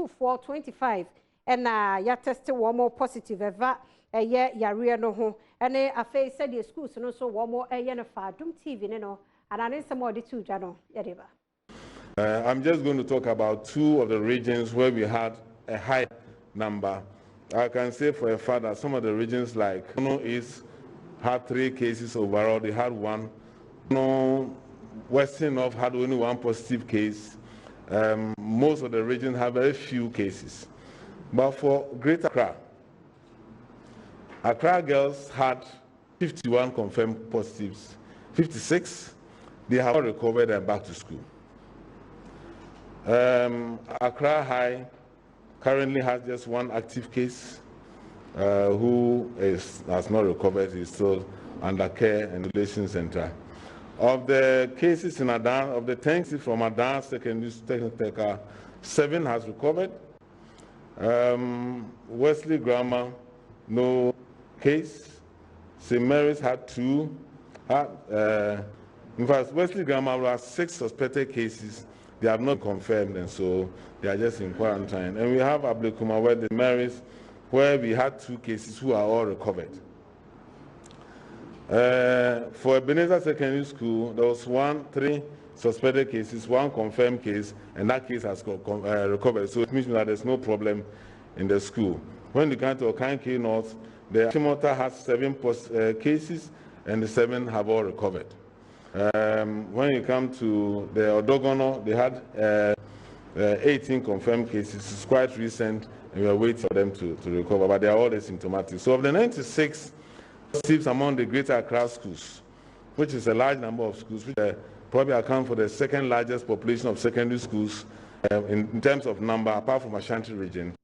school for 25 and ya tested one more positive ever ya real no ho and a face said the schools no so one more Adom TV no and I need some more the two jano yadeba. I'm just going to talk about 2 of the regions where we had a high number. I can say for a fact that some of the regions like East had 3 cases overall. They had 1. Western North had only 1 positive case. Most of the regions have very few cases. But for Greater Accra girls had 51 confirmed positives. 56, they have all recovered and back to school. Accra High currently has just 1 active case who has not recovered. He's still under care and relation center. Of the cases in Adan, of the 10 cases from Adan Secondary Technical, 7 has recovered. Wesley Grammar, no case. St. Mary's had 2. In fact, Wesley Grammar has 6 suspected cases. They have not confirmed, and so they are just in quarantine. And we have Ablekuma, where the Marys, where we had 2 cases who are all recovered. For Ebenezer Secondary School, there was 3 suspected cases, 1 confirmed case, and that case has recovered. So it means that there's no problem in the school. When you come to Okanke North, the Chimota has 7 cases, and the 7 have all recovered. When you come to the Odogono, they had 18 confirmed cases. It's quite recent, and we are waiting for them to recover, but they are all asymptomatic. So of the 96 positives among the Greater Accra schools, which is a large number of schools, which probably account for the 2nd largest population of secondary schools in terms of number, apart from Ashanti region.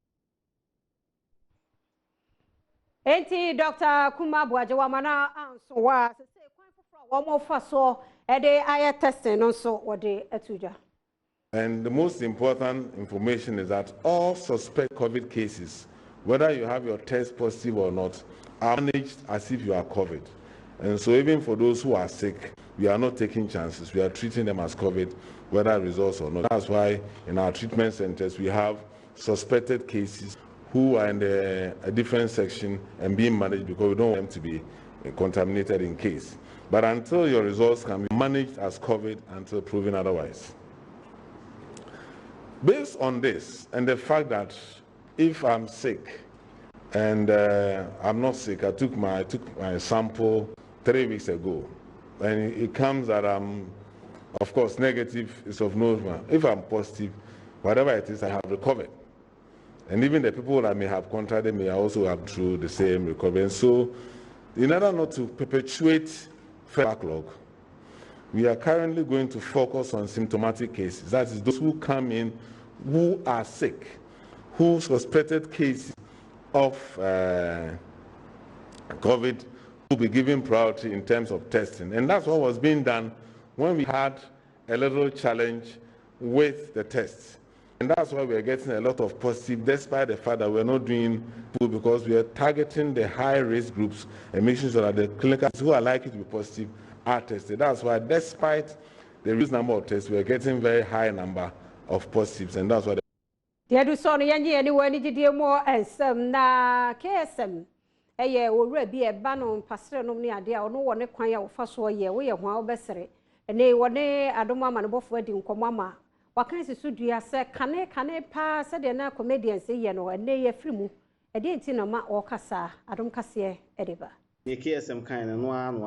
Enti Dr. Kumabuaje wamana anso wa se one more fast so ede aya testing also what they etuja. And the most important information is that all suspect COVID cases, whether you have your test positive or not, are managed as if you are COVID. And so even for those who are sick, we are not taking chances. We are treating them as COVID, whether results or not. That's why in our treatment centers we have suspected cases who are in a different section and being managed because we don't want them to be contaminated in case. But until your results can be managed as COVID until proven otherwise. Based on this and the fact that if I'm sick and I'm not sick, I took my sample 3 weeks ago, and it comes that I'm, of course, negative, is of no matter. If I'm positive, whatever it is, I have recovered. And even the people that may have contracted me also have through the same recovery. And so, in order not to perpetuate backlog, we are currently going to focus on symptomatic cases. That is, those who come in who are sick, who suspected cases of COVID will be given priority in terms of testing. And that's what was being done when we had a little challenge with the tests. And that's why we're getting a lot of positive, despite the fact that we're not doing full, because we are targeting the high-risk groups and making sure that the clinicals who are likely to be positive are tested. That's why, despite the reduced number of tests, we're getting very high number of positives, and that's why. The Adusoni Yanji anywhere need to more and some na KSM. Eye will be a ban on Pastor Nomni idea or no one a choir of first year. We are one bessere. And they one day I don't want both wedding comama. What kind of studio say can pass a dinner comedian say no and nay a free move. I didn't see no ma or Casa, Adom Kasee, Ediba. Ye KSM kind and one